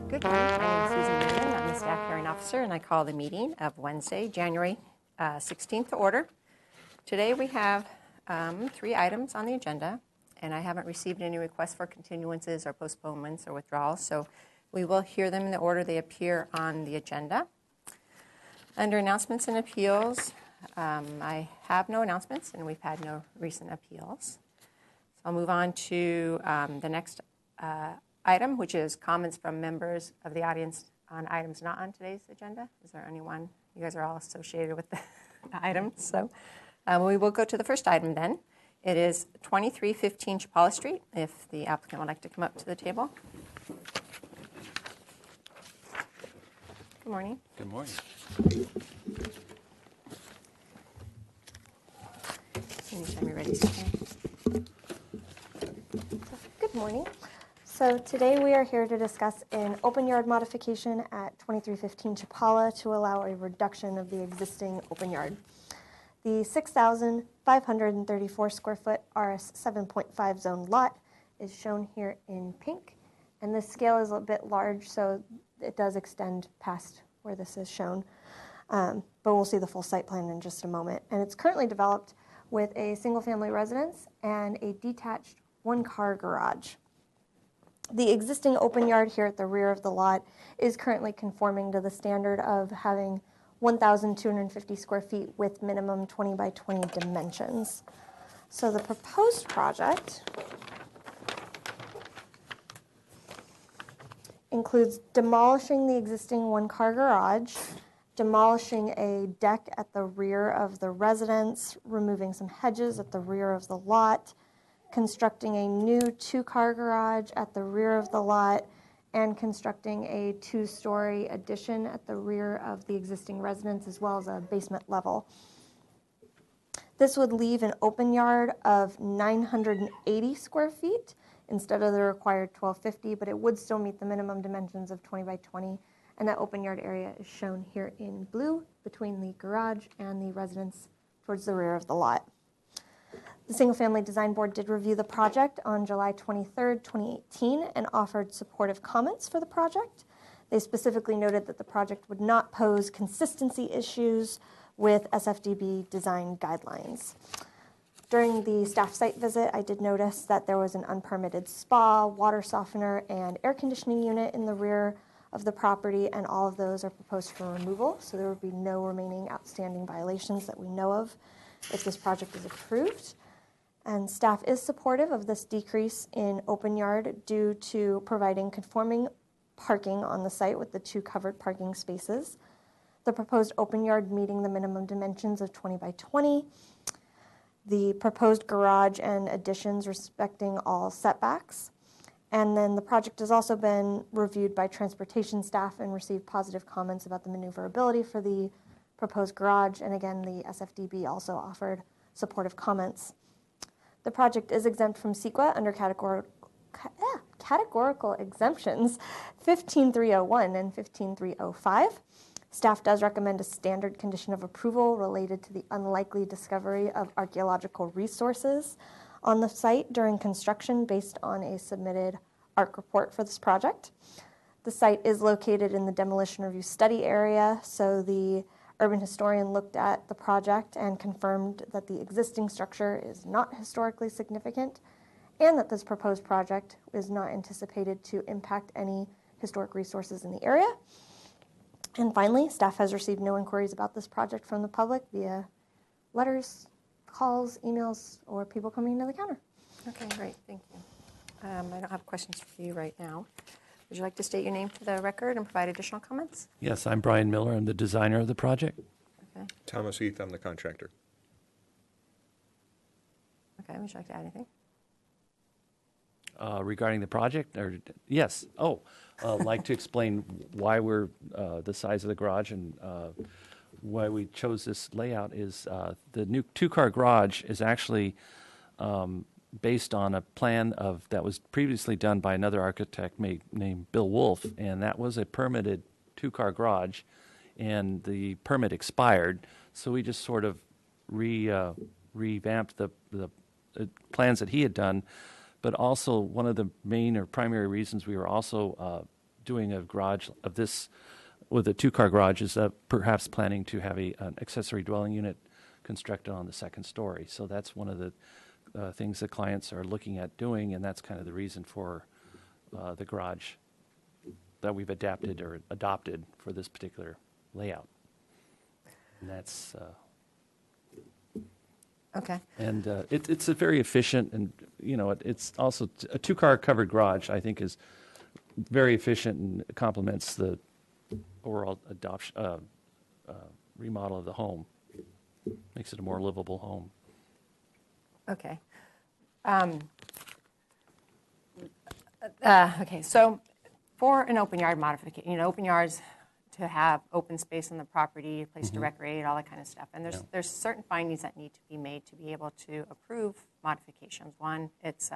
Good morning. My name is Susan Newman. I'm the staff hearing officer, and I call the meeting of Wednesday, January 16th to order. Today we have 3 items on the agenda, and I haven't received any requests for continuances or postponements or withdrawals, so we will hear them in the order they appear on the agenda. Under announcements and appeals, I have no announcements, and we've had no recent appeals. So I'll move on to the next item, which is comments from members of the audience on items not on today's agenda. Is there anyone? You guys are all associated with the items, so we will go to the first item then. It is 2315 Chapala Street, if the applicant would like to come up to the table. Good morning. Good morning. Anytime you're ready, Stephanie. Good morning. So today we are here to discuss an open yard modification at 2315 Chapala to allow a reduction of the existing open yard. The 6,534 square foot RS 7.5 zone lot is shown here in pink, and this scale is a bit large, so it does extend past where this is shown, but we'll see the full site plan in just a moment. And it's currently developed with a single-family residence and a detached one-car garage. The existing open yard here at the rear of the lot is currently conforming to the standard of having 1,250 square feet with minimum 20 by 20 dimensions. So the proposed project includes demolishing the existing one-car garage, demolishing a deck at the rear of the residence, removing some hedges at the rear of the lot, constructing a new 2-car garage at the rear of the lot, and constructing a 2-story addition at the rear of the existing residence, as well as a basement level. This would leave an open yard of 980 square feet instead of the required 1,250, but it would still meet the minimum dimensions of 20 by 20, and that open yard area is shown here in blue between the garage and the residence towards the rear of the lot. The Single Family Design Board did review the project on July 23rd, 2018, and offered supportive comments for the project. They specifically noted that the project would not pose consistency issues with SFDB design guidelines. During the staff site visit, I did notice that there was an unpermitted spa, water softener, and air conditioning unit in the rear of the property, and all of those are proposed for removal, so there would be no remaining outstanding violations that we know of if this project is approved. And staff is supportive of this decrease in open yard due to providing conforming parking on the site with the 2 covered parking spaces, the proposed open yard meeting the minimum dimensions of 20 by 20, the proposed garage and additions respecting all setbacks, and then the project has also been reviewed by transportation staff and received positive comments about the maneuverability for the proposed garage, and again, the SFDB also offered supportive comments. The project is exempt from CEQA under categorical exemptions 15301 and 15305. Staff does recommend a standard condition of approval related to the unlikely discovery of archaeological resources on the site during construction based on a submitted ARC report for this project. The site is located in the demolition review study area, so the urban historian looked at the project and confirmed that the existing structure is not historically significant and that this proposed project is not anticipated to impact any historic resources in the area. And finally, staff has received no inquiries about this project from the public via letters, calls, emails, or people coming to the counter. Okay, great. Thank you. I don't have questions for you right now. Would you like to state your name for the record and provide additional comments? Yes, I'm Brian Miller. I'm the designer of the project. Okay. Thomas Heath, I'm the contractor. Okay, would you like to add anything? Regarding the project, yes. Like to explain why we're the size of the garage and why we chose this layout is the new 2-car garage is actually based on a plan that was previously done by another architect named Bill Wolf, and that was a permitted 2-car garage, and the permit expired, so we just sort of revamped the plans that he had done. But also one of the main or primary reasons we were also doing a garage of this with a two-car garage is perhaps planning to have an accessory dwelling unit constructed on the second story. So that's one of the things that clients are looking at doing, and that's kind of the reason for the garage that we've adapted or adopted for this particular layout. And that's Okay. and it's a very efficient, and it's also a two-car covered garage. I think is very efficient and complements the overall adoption remodel of the home. Makes it a more livable home. Okay. Okay, so for an open yard modification, open yards to have open space on the property, a place to recreate, all that kind of stuff. And there's certain findings that need to be made to be able to approve modifications. One, it's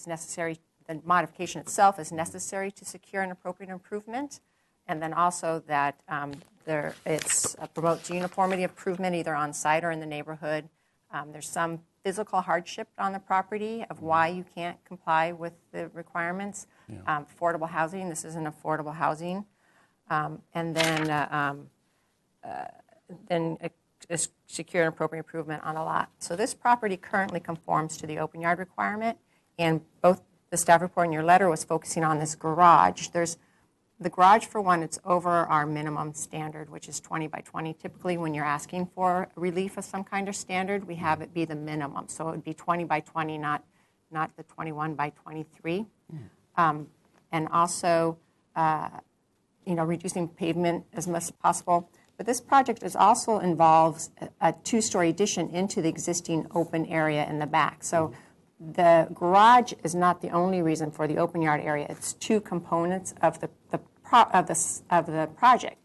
necessary, the modification itself is necessary to secure an appropriate improvement. And then also that it promotes uniformity improvement either on site or in the neighborhood. There's some physical hardship on the property of why you can't comply with the requirements. Yeah. Affordable housing, this isn't affordable housing. And then secure an appropriate improvement on a lot. So this property currently conforms to the open yard requirement, and both the staff report and your letter was focusing on this garage. The garage, for one, it's over our minimum standard, which is 20 by 20. Typically, when you're asking for relief of some kind of standard, we have it be the minimum. So it would be 20 by 20, not the 21 by 23. And also, reducing pavement as much as possible. But this project also involves a two-story addition into the existing open area in the back. So the garage is not the only reason for the open yard area. It's two components of the project.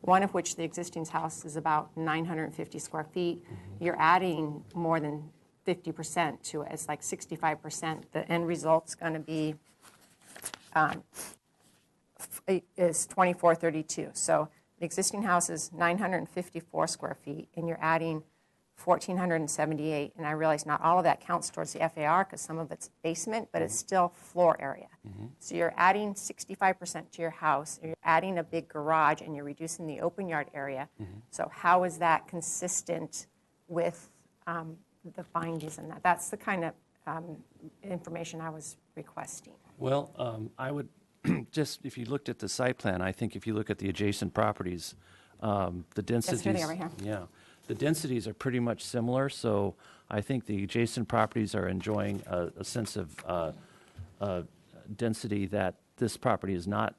One of which, the existing house, is about 950 square feet. You're adding more than 50% to it. It's like 65%. The end result's going to be is 2432. So the existing house is 954 square feet, and you're adding 1,478, and I realize not all of that counts towards the FAR because some of it's basement, but it's still floor area. So you're adding 65% to your house, and you're adding a big garage, and you're reducing the open yard area. So how is that consistent with the findings in that? That's the kind of information I was requesting. Well, I would just, if you looked at the site plan, I think if you look at the adjacent properties, the densities. Yes, right here. Yeah. The densities are pretty much similar, so I think the adjacent properties are enjoying a sense of density that this property is not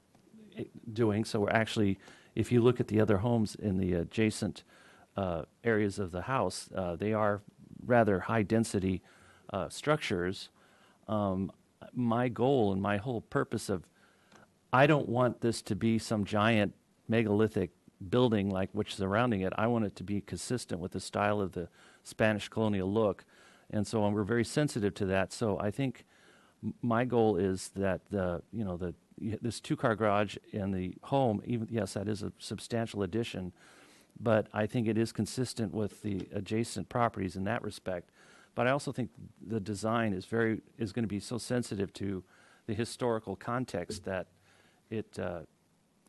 doing. So we're actually, if you look at the other homes in the adjacent areas of the house, they are rather high-density structures. My goal and my whole purpose I don't want this to be some giant megalithic building like which surrounding it. I want it to be consistent with the style of the Spanish colonial look, and so we're very sensitive to that. So I think my goal is that this two-car garage in the home, even yes, that is a substantial addition, but I think it is consistent with the adjacent properties in that respect. But I also think the design is going to be so sensitive to the historical context that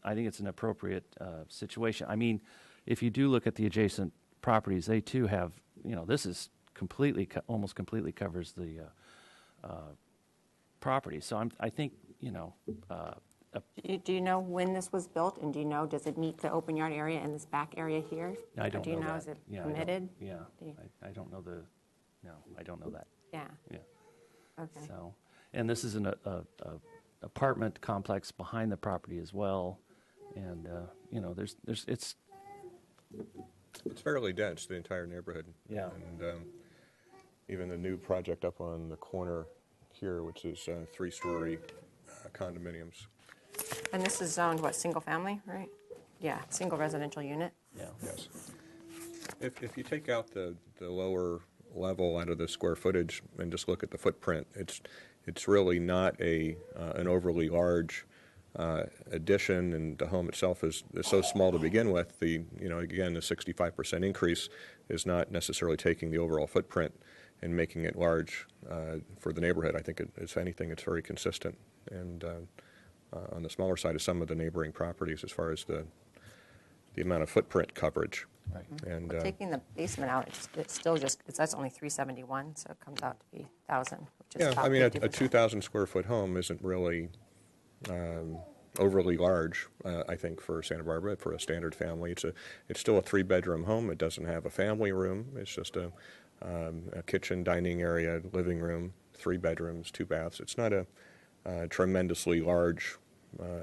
I think it's an appropriate situation. I mean, if you do look at the adjacent properties, they too have, this is almost completely covers the property. So I think, Do you know when this was built, and does it meet the open yard area in this back area here? I don't know. Do you know, that. is it Yeah, permitted? I don't know I don't know that. Yeah. Yeah. Okay. So, and this is an apartment complex behind the property as well, and it's fairly dense, the entire neighborhood. Yeah. And even the new project up on the corner here, which is 3-story condominiums. And this is zoned, single family, right? Yeah, single residential unit. yeah. Yes. If you take out the lower level out of the square footage and just look at the footprint, it's really not an overly large addition, and the home itself is so small to begin with. Again, the 65% increase is not necessarily taking the overall footprint and making it large for the neighborhood. I think if anything, it's very consistent, and on the smaller side of some of the neighboring properties as far as the amount of footprint coverage. Right. And Well, taking the basement out, it's still just, that's only 371, so it comes out to be 1,000, which is yeah, about I mean, a 50%. 2,000 square foot home isn't really overly large, I think, for Santa Barbara, for a standard family. It's still a 3-bedroom home. It doesn't have a family room. It's just a kitchen, dining area, living room, 3 bedrooms, 2 baths. It's not a tremendously large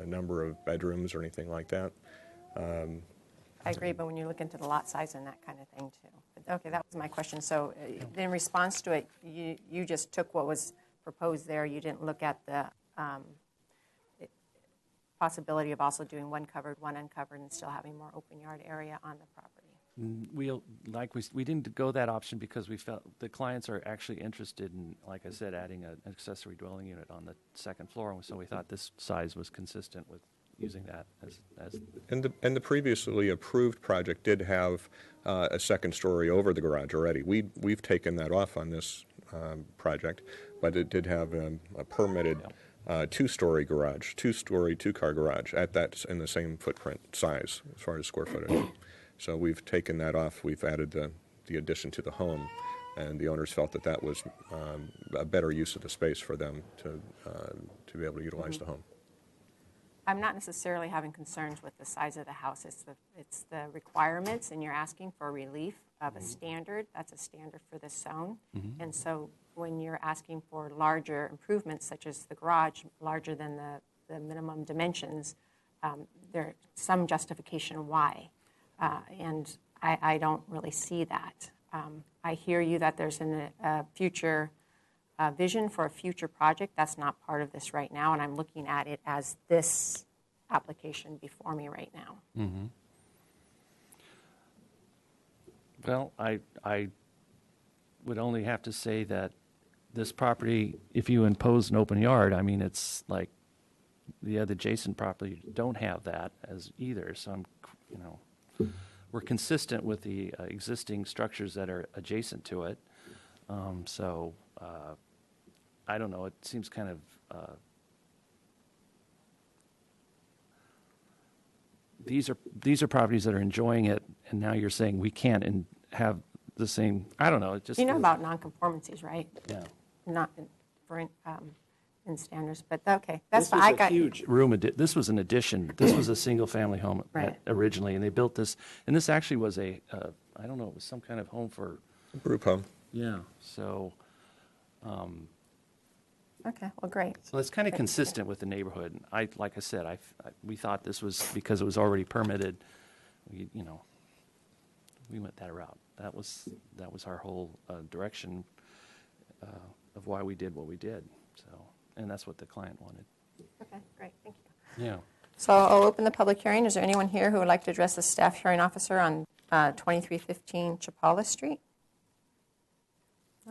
number of bedrooms or anything like that. I agree, but when you look into the lot size and that kind of thing too. But, okay, that was my question. So in response to it, you just took what was proposed there. You didn't look at the possibility of also doing one covered, one uncovered, and still having more open yard area on the property. We didn't go that option because we felt the clients are actually interested in, like I said, adding an accessory dwelling unit on the second floor. So we thought this size was consistent with using that as And the previously approved project did have a second story over the garage already. We've taken that off on this project, but it did have a permitted 2-story garage, 2-story, 2-car garage in the same footprint size as far as square footage. So we've taken that off. We've added the addition to the home, and the owners felt that was a better use of the space for them to be able to utilize the home. I'm not necessarily having concerns with the size of the house. It's the requirements, and you're asking for relief of a standard. That's a standard for this zone. And so when you're asking for larger improvements, such as the garage, larger than the minimum dimensions, there's some justification why. And I don't really see that. I hear you that there's a future vision for a future project. That's not part of this right now, and I'm looking at it as this application before me right now. Well, I would only have to say that this property, if you impose an open yard, I mean, it's like the other adjacent property don't have that as either. So we're consistent with the existing structures that are adjacent to it. So I don't know. It seems kind of these are properties that are enjoying it, and now you're saying we can't have the same. I don't know. It just You know about nonconformancies, right? Yeah. Not in standards, but okay, that's This fine. was I a got huge room. This was an addition. This was a single-family home Right. originally, and they built this. And this actually was I don't know, it was some kind of home for. Group home. Yeah. So. Okay, well, great. So it's kind of consistent with the neighborhood. Like I said, we thought this was because it was already permitted. We went that route. That was our whole direction of why we did what we did. So, and that's what the client wanted. Okay, great, thank you. Yeah. So I'll open the public hearing. Is there anyone here who would like to address the staff hearing officer on 2315 Chapala Street?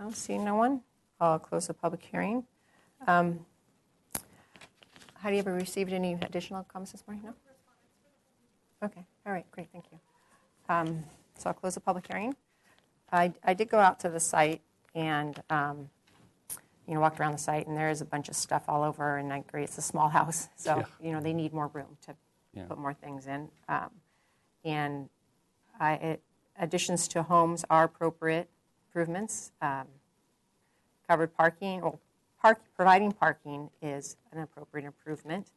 I see no one. I'll close the public hearing. Heidi, have you received any additional comments this morning? No? Okay, all right, great, thank you. So I'll close the public hearing. I did go out to the site and walked around the site, and there is a bunch of stuff all over, and I agree, it's a small house, so they need more room to put more things in. And additions to homes are appropriate improvements. Covered parking, providing parking is an appropriate improvement.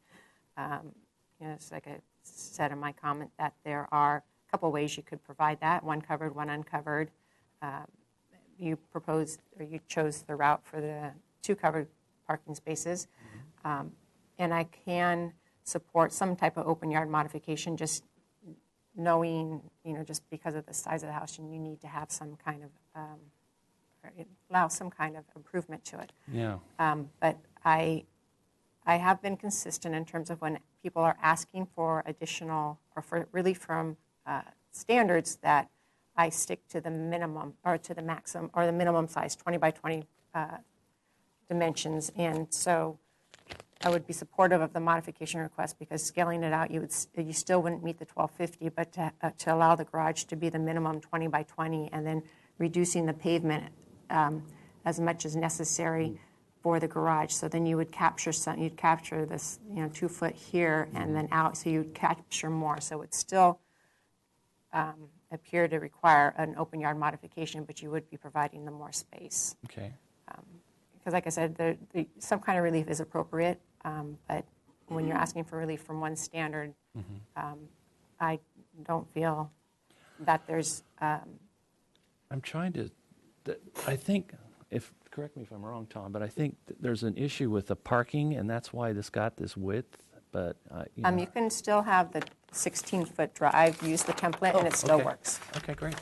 It's like I said in my comment that there are a couple ways you could provide that, one covered, one uncovered. You chose the route for the 2 covered parking spaces. And I can support some type of open yard modification, just knowing, just because of the size of the house, and you need to have some kind of, allow some kind of improvement to it. Yeah. But I have been consistent in terms of when people are asking for additional or for relief from standards, that I stick to the minimum or to the maximum or the minimum size, 20 by 20 dimensions. And so I would be supportive of the modification request, because scaling it out, you still wouldn't meet the 1250, but to allow the garage to be the minimum 20 by 20, and then reducing the pavement as much as necessary for the garage. So then you would capture you'd capture this, 2 foot here and then out, so you'd capture more. So it still appear to require an open yard modification, but you would be providing them more space. Okay. Because like I said, some kind of relief is appropriate, but when you're asking for relief from one standard, I don't feel that there's... I'm trying to, I think, correct me if I'm wrong, Tom, but I think there's an issue with the parking, and that's why this got this width, but, you can still have the 16-foot drive, use the template, and it still okay. works. Okay, great.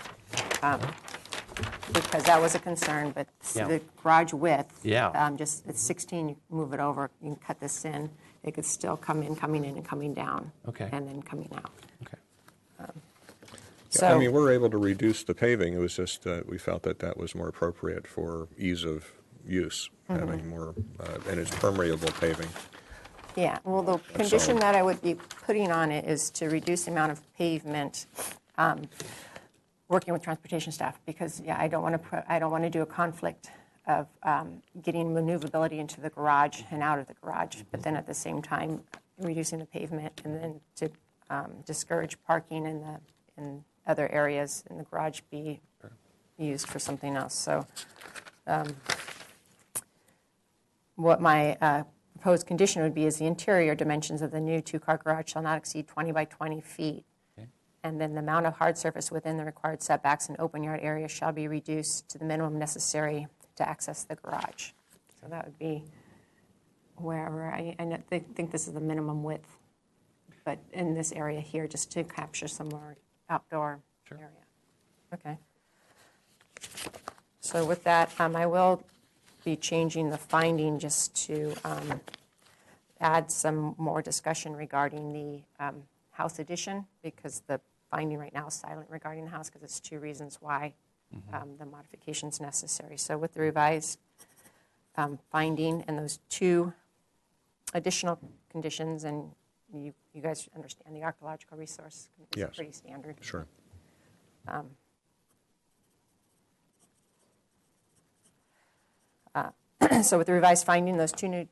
Because that was a concern, but Yeah. the garage width, Yeah. just it's 16, you move it over, you can cut this in, it could still coming in, and coming down. Okay. And then coming out. Okay. So, I mean, we're able to reduce the paving. It was just we felt that that was more appropriate for ease of use, having more, and it's permeable paving. yeah, well, the all. condition that I would be putting on it is to reduce the amount of pavement, working with transportation staff, because, I don't want to do a conflict of getting maneuverability into the garage and out of the garage, but then at the same time, reducing the pavement, and then to discourage parking in other areas in the garage be used for something else. So what my proposed condition would be is the interior dimensions of the new 2-car garage shall not exceed 20 by 20 feet. Okay. And then the amount of hard surface within the required setbacks and open yard area shall be reduced to the minimum necessary to access the garage. So that would be wherever, I think this is the minimum width, but in this area here, just to capture some more outdoor area. Okay. So with that, I will be changing the finding just to add some more discussion regarding the house addition, because the finding right now is silent regarding the house, because it's 2 reasons why the modification is necessary. So with the revised finding and those 2 additional conditions, and you guys understand the archaeological resource is Yes. pretty standard. Sure. So with the revised finding, those 2 new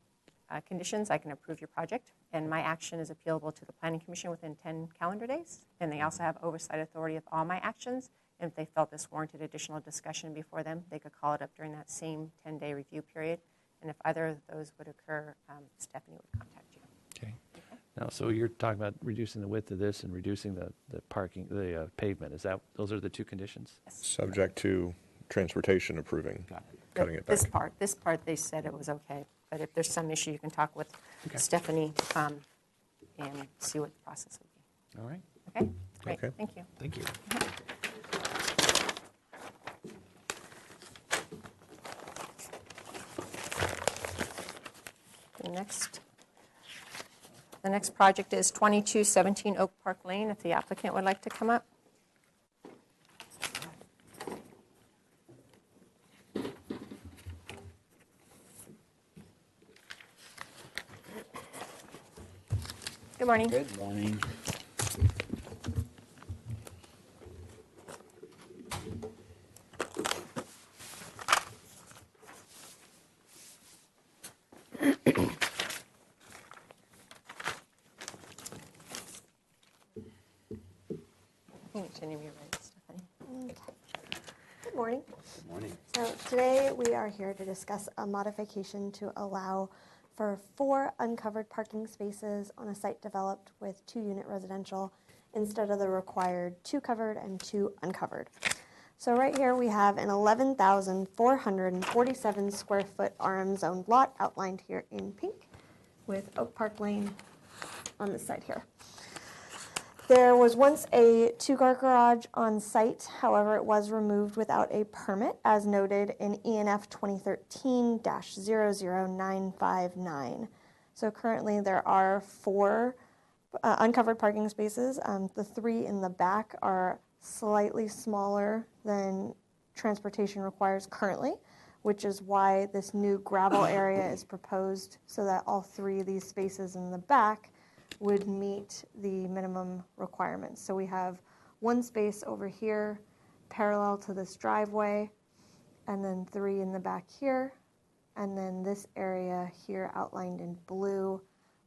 conditions, I can approve your project, and my action is appealable to the Planning Commission within 10 calendar days, and they also have oversight authority of all my actions, and if they felt this warranted additional discussion before them, they could call it up during that same 10-day review period, and if either of those would occur, Stephanie would contact you. Okay. Now, so you're talking about reducing the width of this and reducing the parking, the pavement. Those are the 2 conditions? Subject to transportation approving, Got it. cutting it back. This part, they said it was okay, but if there's some issue, you can talk with Okay. Stephanie and see what the process would be. All right. Okay? Great, Okay. thank you. Thank you. The next project is 2217 Oak Park Lane, if the applicant would like to come up. Good morning. Good morning. Anytime you're ready, Stephanie. Okay. Good morning. Good morning. So today we are here to discuss a modification to allow for 4 uncovered parking spaces on a site developed with 2-unit residential instead of the required 2 covered and 2 uncovered. So right here we have an 11,447 square foot RM zoned lot outlined here in pink with Oak Park Lane on this side here. There was once a 2-car garage on site, however, it was removed without a permit, as noted in ENF 2013-00959. So currently there are 4 uncovered parking spaces. The 3 in the back are slightly smaller than transportation requires currently, which is why this new gravel area is proposed, so that all 3 of these spaces in the back would meet the minimum requirements. So we have 1 space over here parallel to this driveway, and then 3 in the back here, and then this area here outlined in blue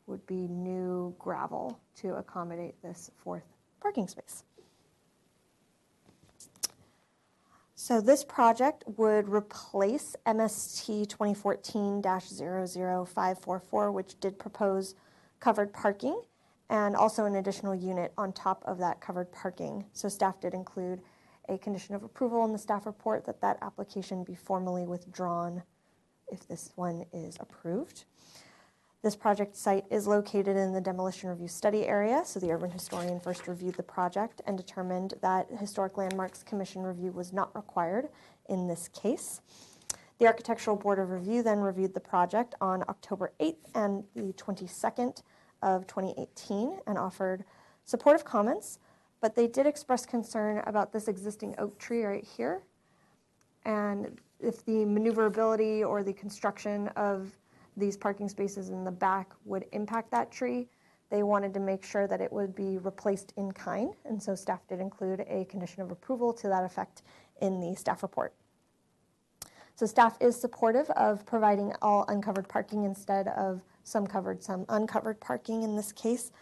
would be new gravel to accommodate this fourth parking space. So this project would replace MST 2014-00544, which did propose covered parking, and also an additional unit on top of that covered parking. So staff did include a condition of approval in the staff report that that application be formally withdrawn if this one is approved. This project site is located in the demolition review study area, so the urban historian first reviewed the project and determined that Historic Landmarks Commission review was not required in this case. The Architectural Board of Review then reviewed the project on October 8th and the 22nd of 2018 and offered supportive comments, but they did express concern about this existing oak tree right here, and if the maneuverability or the construction of these parking spaces in the back would impact that tree. They wanted to make sure that it would be replaced in kind, and so staff did include a condition of approval to that effect in the staff report. So staff is supportive of providing all uncovered parking instead of some covered, some uncovered parking in this case,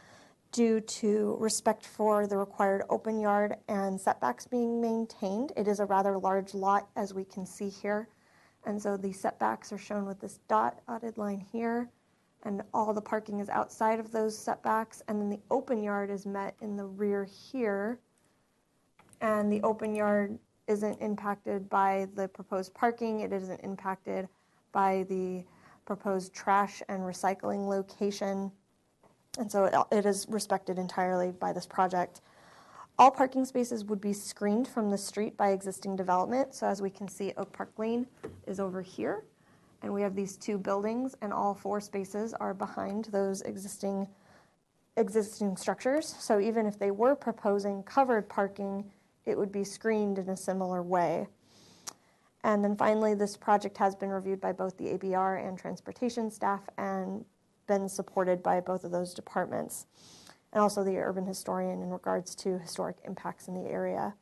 due to respect for the required open yard and setbacks being maintained. It is a rather large lot, as we can see here. And so the setbacks are shown with this dotted line here, and all the parking is outside of those setbacks, and then the open yard is met in the rear here, and the open yard isn't impacted by the proposed parking. It isn't impacted by the proposed trash and recycling location, and so it is respected entirely by this project. All parking spaces would be screened from the street by existing development. So as we can see, Oak Park Lane is over here, and we have these two buildings, and all four spaces are behind those existing structures. So even if they were proposing covered parking, it would be screened in a similar way. And then finally, this project has been reviewed by both the ABR and transportation staff and been supported by both of those departments, and also the urban historian in regards to historic impacts in the area.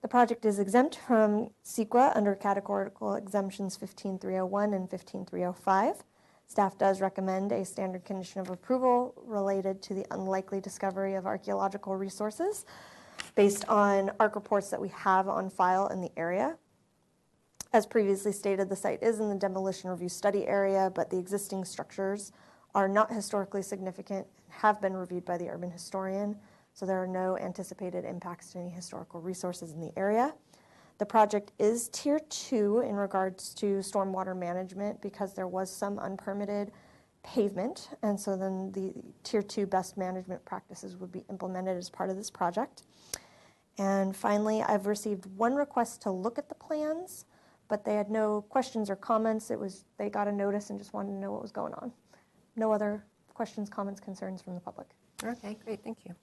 The project is exempt from CEQA under categorical exemptions 15301 and 15305. Staff does recommend a standard condition of approval related to the unlikely discovery of archaeological resources based on ARC reports that we have on file in the area. As previously stated, the site is in the demolition review study area, but the existing structures are not historically significant, have been reviewed by the urban historian, so there are no anticipated impacts to any historical resources in the area. The project is Tier 2 in regards to stormwater management because there was some unpermitted pavement, and so then the Tier 2 best management practices would be implemented as part of this project. And finally, I've received one request to look at the plans, but they had no questions or comments. They got a notice and just wanted to know what was going on. No other questions, comments, concerns from the public. Okay, great, thank you.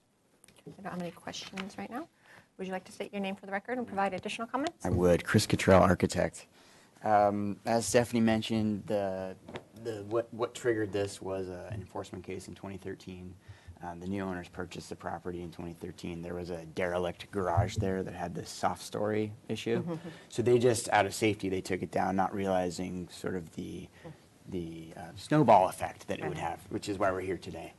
I don't have any questions right now. Would you like to state your name for the record and provide additional comments? I would. Chris Cottrell, architect. As Stephanie mentioned, what triggered this was an enforcement case in 2013. The new owners purchased the property in 2013. There was a derelict garage there that had this soft story issue. So they just, out of safety, they took it down, not realizing sort of the snowball effect that it would have, which is why we're here today.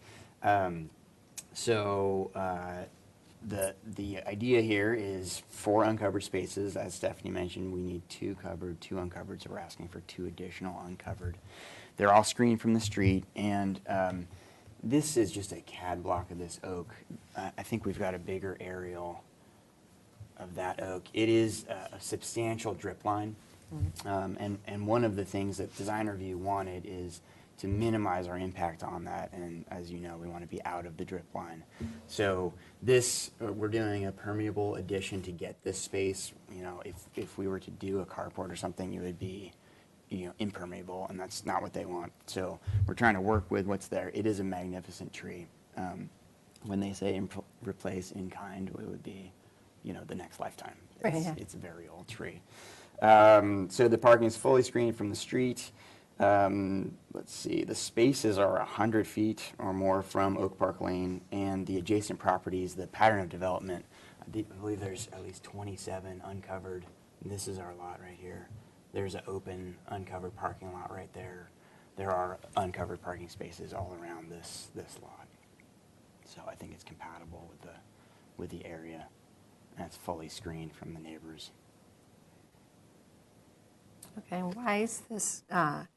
The idea here is 4 uncovered spaces. As Stephanie mentioned, we need 2 covered, 2 uncovered, so we're asking for 2 additional uncovered. They're all screened from the street, and this is just a CAD block of this oak. I think we've got a bigger aerial of that oak. It is a substantial drip line, and one of the things that Design Review wanted is to minimize our impact on that, and as you know, we want to be out of the drip line. So this, we're doing a permeable addition to get this space. You know, if we were to do a carport or something, it would be, you know, impermeable, and that's not what they want. So we're trying to work with what's there. It is a magnificent tree. When they say replace in kind, it would be, you know, the next lifetime. It's a very old tree. So the parking is fully screened from the street. Let's see, the spaces are 100 feet or more from Oak Park Lane, and the adjacent properties, the pattern of development, I believe there's at least 27 uncovered. And this is our lot right here. There's an open, uncovered parking lot right there. There are uncovered parking spaces all around this lot. So I think it's compatible with the area, and it's fully screened from the neighbors. Okay, and why is this, our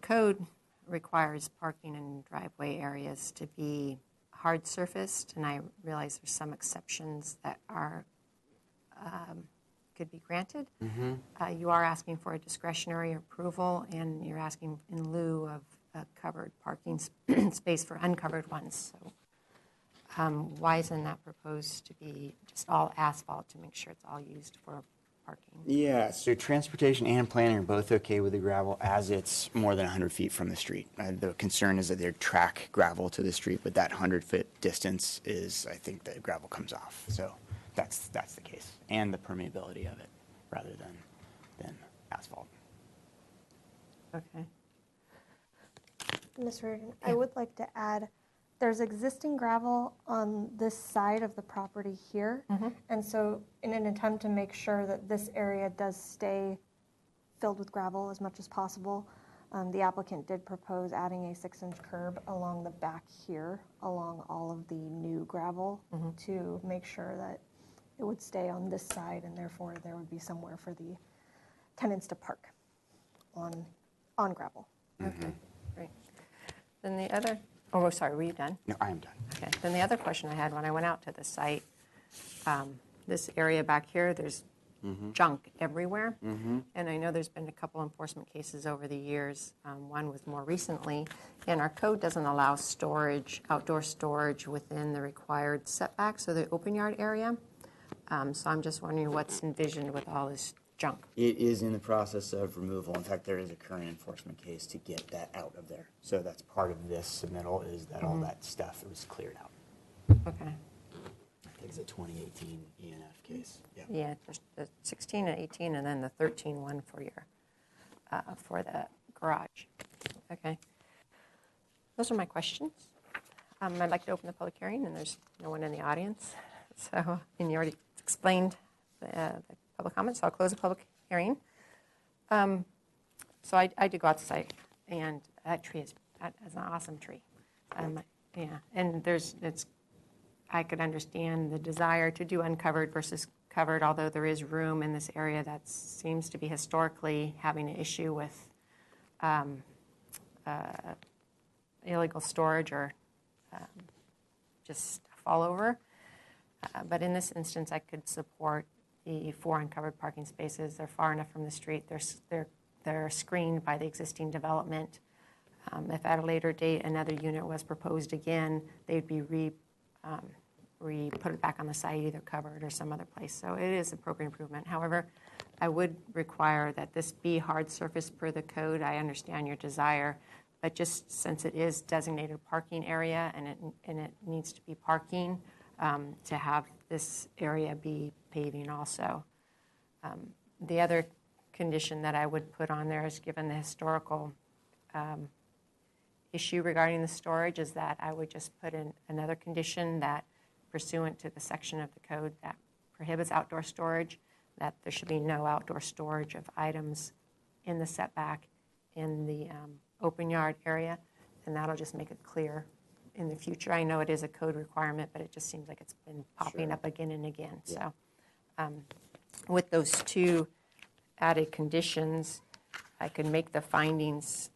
code requires parking in driveway areas to be hard surfaced, and I realize there's some exceptions that are, could be granted. You are asking for a discretionary approval, and you're asking in lieu of a covered parking space for uncovered ones. So why isn't that proposed to be just all asphalt to make sure it's all used for parking? Yeah, so transportation and planning are both okay with the gravel as it's more than 100 feet from the street. The concern is that they track gravel to the street, but that 100-foot distance is, I think, the gravel comes off. So that's the case, and the permeability of it rather than asphalt. Okay. Ms. Reardon, I would like to add, there's existing gravel on this side of the property here. And so in an attempt to make sure that this area does stay filled with gravel as much as possible, the applicant did propose adding a 6-inch curb along the back here, along all of the new gravel, to make sure that it would stay on this side, and therefore there would be somewhere for the tenants to park on gravel. Okay, great. Then the other, oh, sorry, were you done? No, I am done. Okay, then the other question I had when I went out to the site, this area back here, there's junk everywhere. And I know there's been a couple enforcement cases over the years. One was more recently, and our code doesn't allow storage, outdoor storage within the required setback, so the open yard area. So I'm just wondering what's envisioned with all this junk. It is in the process of removal. In fact, there is a current enforcement case to get that out of there. So that's part of this submittal, is that all that stuff was cleared out. Okay. I think it's a 2018 ENF case. Yeah. Yeah, there's the 16 and 18, and then the 13 one for your, for the garage. Okay. Those are my questions. I'd like to open the public hearing, and there's no one in the audience. So, and you already explained the public comments, so I'll close the public hearing. So I did go out to site, and that is an awesome tree. Yeah, and I could understand the desire to do uncovered versus covered, although there is room in this area that seems to be historically having an issue with illegal storage or just fall over. But in this instance, I could support the 4 uncovered parking spaces. They're far enough from the street. They're screened by the existing development. If at a later date another unit was proposed again, they'd be put it back on the site, either covered or some other place. So it is appropriate improvement. However, I would require that this be hard surface per the code. I understand your desire, but just since it is designated parking area and it needs to be parking, to have this area be paving also. The other condition that I would put on there is, given the historical issue regarding the storage, is that I would just put in another condition that, pursuant to the section of the code that prohibits outdoor storage, that there should be no outdoor storage of items in the setback in the open yard area, and that'll just make it clear in the future. I know it is a code requirement, but it just seems like it's been popping up again and again. Yeah. So with those two added conditions, I could make the findings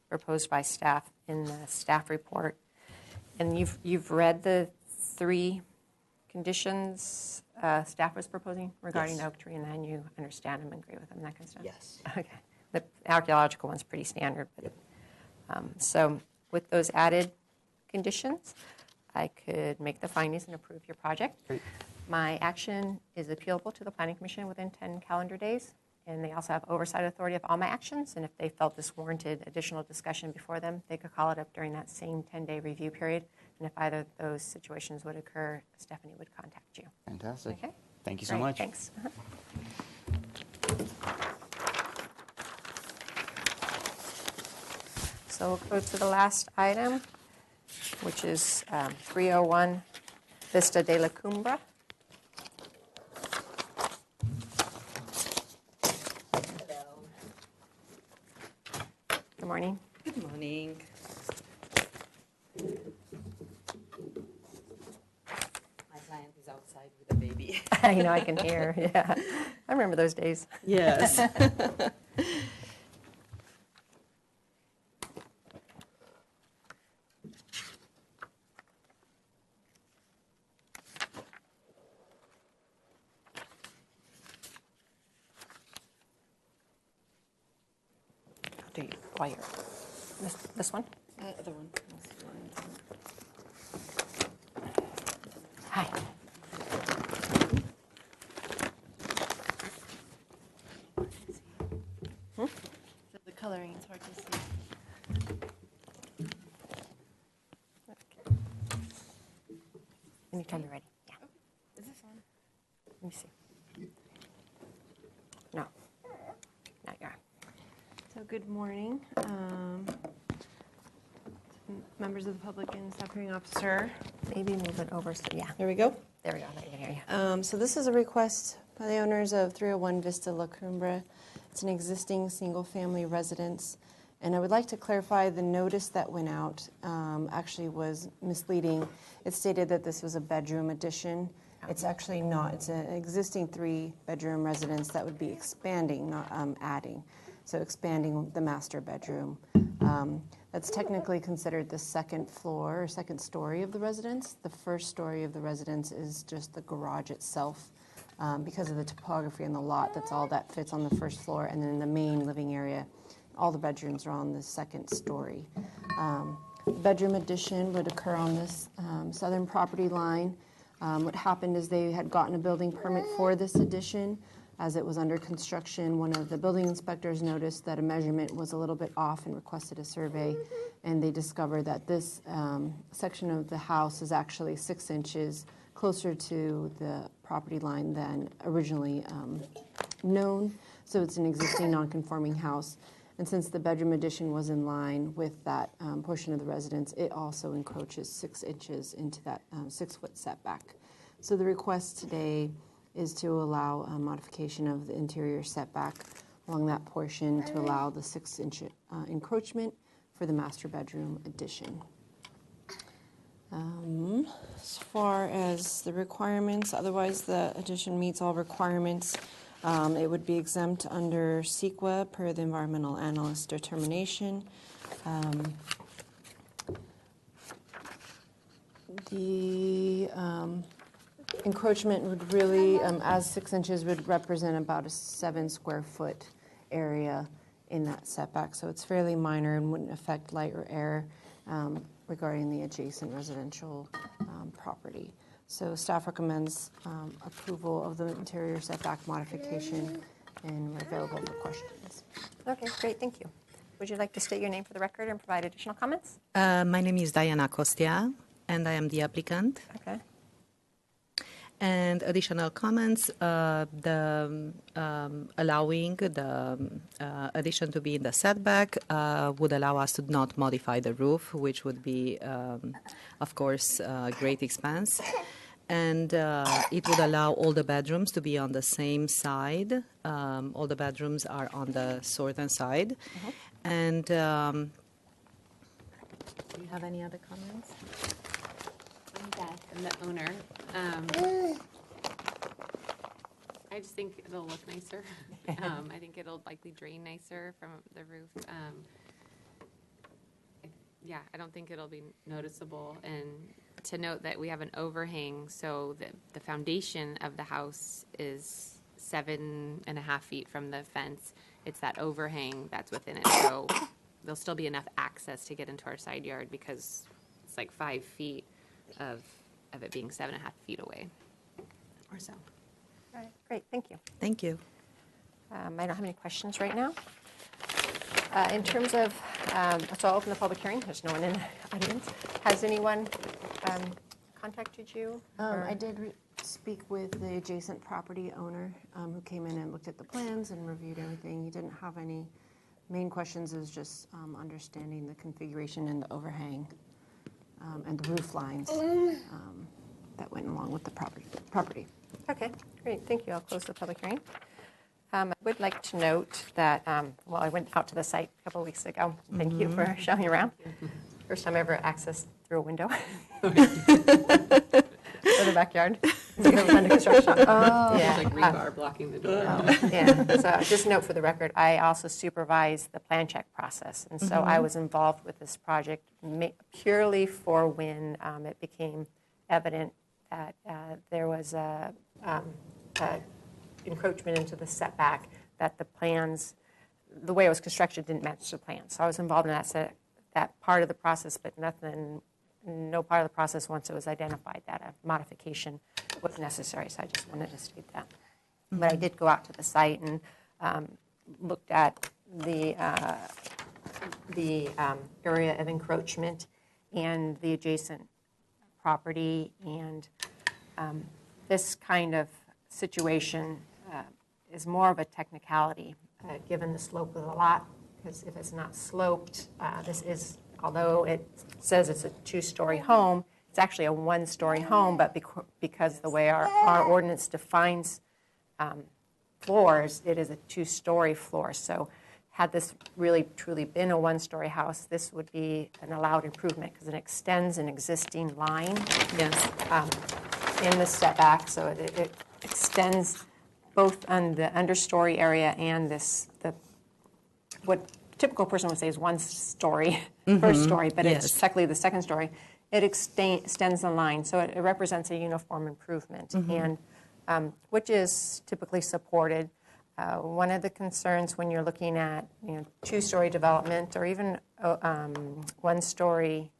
proposed by staff in the staff report. And you've read the 3 conditions staff was proposing regarding Yes. the oak tree, and then you understand them and agree with them, that kind of stuff? Yes. Okay. The archaeological one's pretty standard. But, so with those added conditions, I could make the findings and approve your project. Great. My action is appealable to the Planning Commission within 10 calendar days, and they also have oversight authority of all my actions, and if they felt this warranted additional discussion before them, they could call it up during that same 10-day review period, and if either of those situations would occur, Stephanie would contact you. Fantastic. Okay? Thank you so Great, much. Thanks. So we'll go to the last item, which is 301 Vista de la Cumbra. morning. Good morning. My client is outside with a baby. I can hear. Yeah, I remember those days. Yes. I'll do you while you're this one. The one. Hi. The coloring, it's hard to see. Anytime you're ready. Yeah. Is this on? Let me see. No. Not you are. So good morning, members of the public and staff hearing officer. Maybe move it over. So yeah. There we go. There we go. Now you can hear you. So this is a request by the owners of 301 Vista La Cumbre. It's an existing single-family residence. And I would like to clarify the notice that went out actually was misleading. It stated that this was a bedroom addition. It's actually not. It's an existing 3-bedroom residence that would be expanding, not adding. So expanding the master bedroom. That's technically considered the second floor or second story of the residence. The first story of the residence is just the garage itself. Because of the topography and the lot, that's all that fits on the first floor. And then the main living area, all the bedrooms are on the second story. Bedroom addition would occur on this southern property line. What happened is they had gotten a building permit for this addition. As it was under construction, one of the building inspectors noticed that a measurement was a little bit off and requested a survey. And they discovered that this section of the house is actually 6 inches closer to the property line than originally known. So it's an existing non-conforming house. And since the bedroom addition was in line with that portion of the residence, it also encroaches 6 inches into that 6-foot setback. So the request today is to allow a modification of the interior setback along that portion to allow the 6-inch encroachment for the master bedroom addition. As far as the requirements, otherwise the addition meets all requirements. It would be exempt under CEQA per the environmental analyst determination. The encroachment would really, as 6 inches, would represent about a 7 square foot area in that setback. So it's fairly minor and wouldn't affect light or air regarding the adjacent residential property. So staff recommends approval of the interior setback modification, and we're available for questions. Okay, great. Thank you. Would you like to state your name for the record and provide additional comments? My name is Diana Costia, and I am the applicant. Okay. And additional comments, the allowing the addition to be in the setback would allow us to not modify the roof, which would be, of course, a great expense. And it would allow all the bedrooms to be on the same side. All the bedrooms are on the southern side. And do you have any other comments? I'm Beth, I'm the owner. I just think it'll look nicer. I think it'll likely drain nicer from the roof. Yeah, I don't think it'll be noticeable. And to note that we have an overhang, so the foundation of the house is 7.5 feet from the fence. It's that overhang that's within it. So there'll still be enough access to get into our side yard because it's like 5 feet of it being 7.5 feet away or so. All right, great. Thank you. Thank you. I don't have any questions right now. In terms of, so I'll open the public hearing. There's no one in the audience. Has anyone contacted you? I did speak with the adjacent property owner who came in and looked at the plans and reviewed everything. He didn't have any main questions. It was just understanding the configuration and the overhang and the roof lines that went along with the property. Okay, great. Thank you. I'll close the public hearing. I would like to note that, well, I went out to the site a couple of weeks ago. Thank you for showing around. First time I ever accessed through a window. For the backyard. It was under construction. Oh. There's Yeah. like rebar blocking the door. Yeah, so just note for the record, I also supervise the plan check process. And so I was involved with this project purely for when it became evident that there was a encroachment into the setback, that the plans, the way it was constructed didn't match the plan. So I was involved in that part of the process, but no part of the process once it was identified that a modification was necessary. So I just wanted to state that. But I did go out to the site and looked at the area of encroachment and the adjacent property. And this kind of situation is more of a technicality given the slope of the lot, because if it's not sloped, this is, although it says it's a two-story home, it's actually a one-story home, but because the way our ordinance defines floors, it is a two-story floor. So had this really truly been a one-story house, this would be an allowed improvement because it extends an existing line in the setback. So it extends both on the understory area and what typical person would say is one story, first story, but it's technically the second story. It extends the line, so it represents a uniform improvement, and which is typically supported. One of the concerns when you're looking at two-story development or even one-story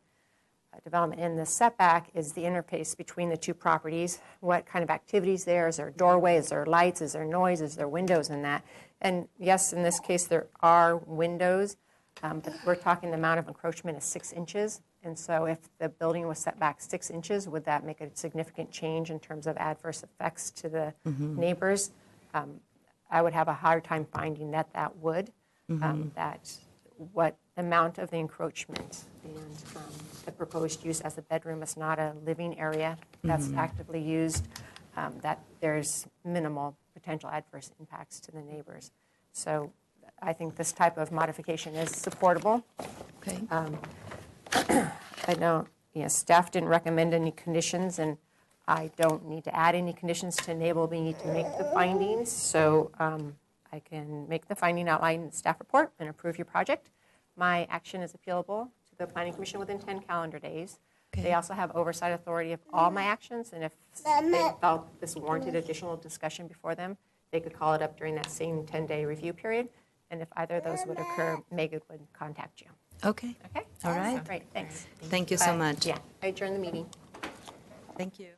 development in the setback is the interface between the two properties. What kind of activities there? Is there a doorway? Is there lights? Is there noise? Is there windows in that? And yes, in this case there are windows, but we're talking the amount of encroachment is 6 inches. And so if the building was set back 6 inches, would that make a significant change in terms of adverse effects to the neighbors? I would have a hard time finding that would, that what amount of the encroachment and the proposed use as a bedroom is not a living area that's actively used, that there's minimal potential adverse impacts to the neighbors. So I think this type of modification is supportable. Okay. I know, staff didn't recommend any conditions, and I don't need to add any conditions to enable me to make the findings. So I can make the finding outlined in the staff report and approve your project. My action is appealable to the Planning Commission within 10 calendar days. Okay. They also have oversight authority of all my actions, and if they felt this warranted additional discussion before them, they could call it up during that same 10-day review period. And if either of those would occur, Megan would contact you. Okay. Okay? All right. Great, thanks. Thank you so much. Yeah, I adjourn the meeting. Thank you.